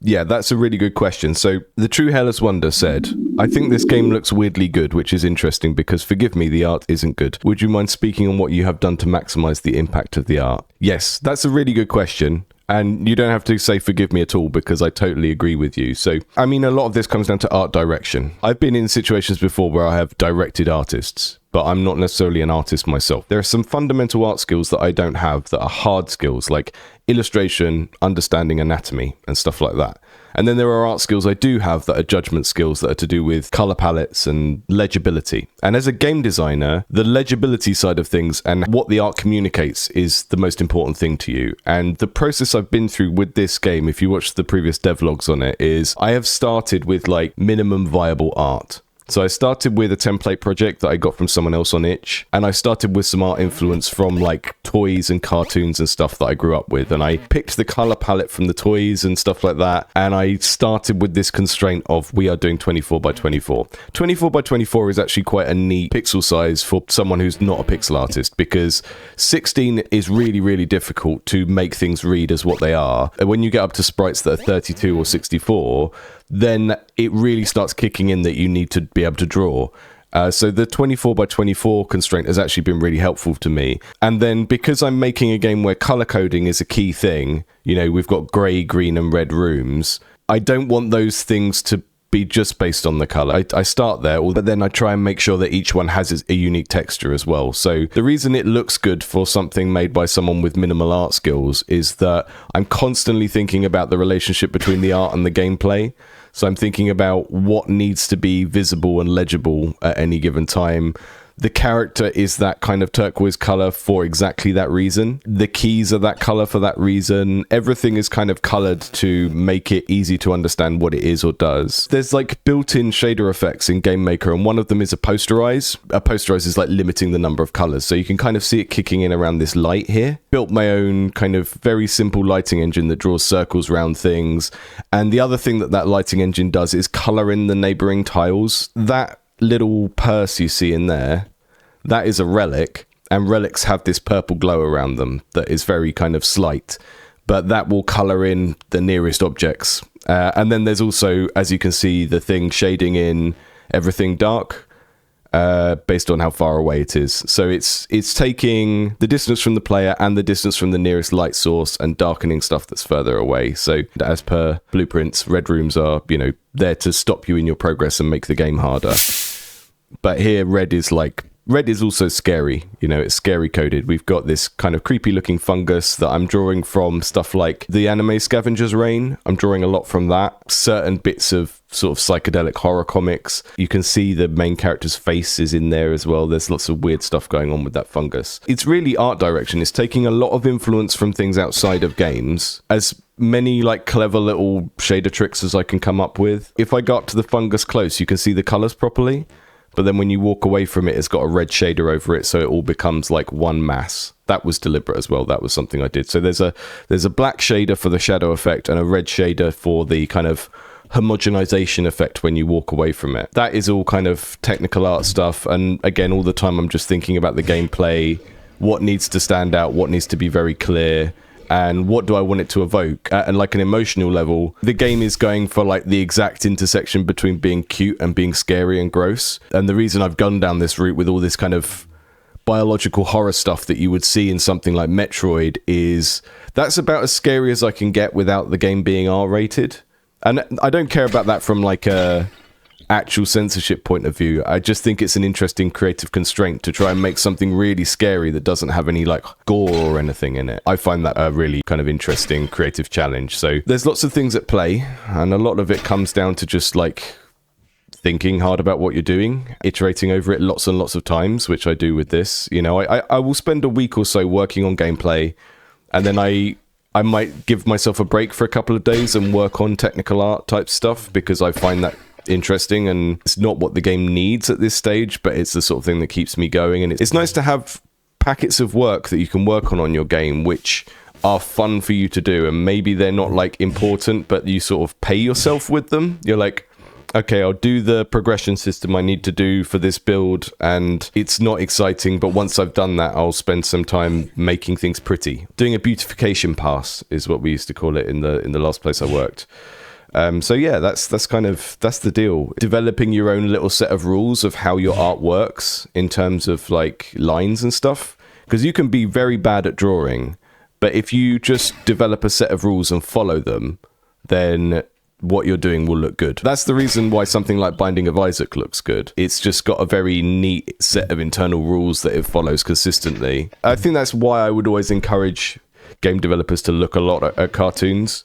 Yeah, that's a really good question. So the True Hairless Wonder said, I think this game looks weirdly good, which is interesting because, forgive me, the art isn't good. Would you mind speaking on what you have done to maximize the impact of the art? Yes, that's a really good question. And you don't have to say forgive me at all because I totally agree with you. So, I mean, a lot of this comes down to art direction. I've been in situations before where I have directed artists, but I'm not necessarily an artist myself. There are some fundamental art skills that I don't have that are hard skills, like illustration, understanding anatomy, and stuff like that. And then there are art skills I do have that are judgment skills that are to do with color palettes and legibility. And as a game designer, the legibility side of things and what the art communicates is the most important thing to you. And the process I've been through with this game, if you watch the previous devlogs on it, is I have started with like minimum viable art. So I started with a template project that I got from someone else on Itch, and I started with some art influence from like toys and cartoons and stuff that I grew up with, and I picked the color palette from the toys and stuff like that, and I started with this constraint of we are doing 24 by 24. 24 by 24 is actually quite a neat pixel size for someone who's not a pixel artist, because 16 is really, really difficult to make things read as what they are. When you get up to sprites that are 32 or 64, then it really starts kicking in that you need to be able to draw. So the 24 by 24 constraint has actually been really helpful to me. And then because I'm making a game where color coding is a key thing, you know, we've got grey, green and red rooms, I don't want those things to be just based on the color. I start there, but then I try and make sure that each one has a unique texture as well. So the reason it looks good for something made by someone with minimal art skills is that I'm constantly thinking about the relationship between the art and the gameplay. So I'm thinking about what needs to be visible and legible at any given time. The character is that kind of turquoise color for exactly that reason. The keys are that color for that reason. Everything is kind of colored to make it easy to understand what it is or does. There's like built-in shader effects in Game Maker, and one of them is a posterize. A posterize is like limiting the number of colors. So you can kind of see it kicking in around this light here. Built my own kind of very simple lighting engine that draws circles around things. And the other thing that lighting engine does is color in the neighboring tiles. That little purse you see in there, that is a relic, and relics have this purple glow around them that is very kind of slight, but that will color in the nearest objects. And then there's also, as you can see, the thing shading in everything dark based on how far away it is. So it's taking the distance from the player and the distance from the nearest light source and darkening stuff that's further away. So as per blueprints, red rooms are, you know, there to stop you in your progress and make the game harder. But here, red is also scary, you know, it's scary coded. We've got this kind of creepy looking fungus that I'm drawing from stuff like the anime Scavenger's Reign. I'm drawing a lot from that. Certain bits of sort of psychedelic horror comics. You can see the main character's face is in there as well. There's lots of weird stuff going on with that fungus. It's really art direction. It's taking a lot of influence from things outside of games. As many like clever little shader tricks as I can come up with. If I go up to the fungus close, you can see the colors properly. But then when you walk away from it, it's got a red shader over it, so it all becomes like one mass. That was deliberate as well. That was something I did. So there's a black shader for the shadow effect and a red shader for the kind of homogenization effect when you walk away from it. That is all kind of technical art stuff. And again, all the time I'm just thinking about the gameplay, what needs to stand out, what needs to be very clear, and what do I want it to evoke at like an emotional level. The game is going for like the exact intersection between being cute and being scary and gross. And the reason I've gone down this route with all this kind of biological horror stuff that you would see in something like Metroid is that's about as scary as I can get without the game being R-rated. And I don't care about that from like a actual censorship point of view. I just think it's an interesting creative constraint to try and make something really scary that doesn't have any like gore or anything in it. I find that a really kind of interesting creative challenge. So there's lots of things at play, and a lot of it comes down to just like thinking hard about what you're doing, iterating over it lots and lots of times, which I do with this. You know, I will spend a week or so working on gameplay, and then I might give myself a break for a couple of days and work on technical art type stuff because I find that interesting, and it's not what the game needs at this stage, but it's the sort of thing that keeps me going. And it's nice to have packets of work that you can work on your game which are fun for you to do, and maybe they're not like important, but you sort of pay yourself with them. You're like, okay, I'll do the progression system I need to do for this build, and it's not exciting, but once I've done that, I'll spend some time making things pretty. Doing a beautification pass is what we used to call it in the last place I worked. So yeah, that's the deal. Developing your own little set of rules of how your art works in terms of like lines and stuff, because you can be very bad at drawing, but if you just develop a set of rules and follow them, then what you're doing will look good. That's the reason why something like Binding of Isaac looks good. It's just got a very neat set of internal rules that it follows consistently. I think that's why I would always encourage game developers to look a lot at cartoons,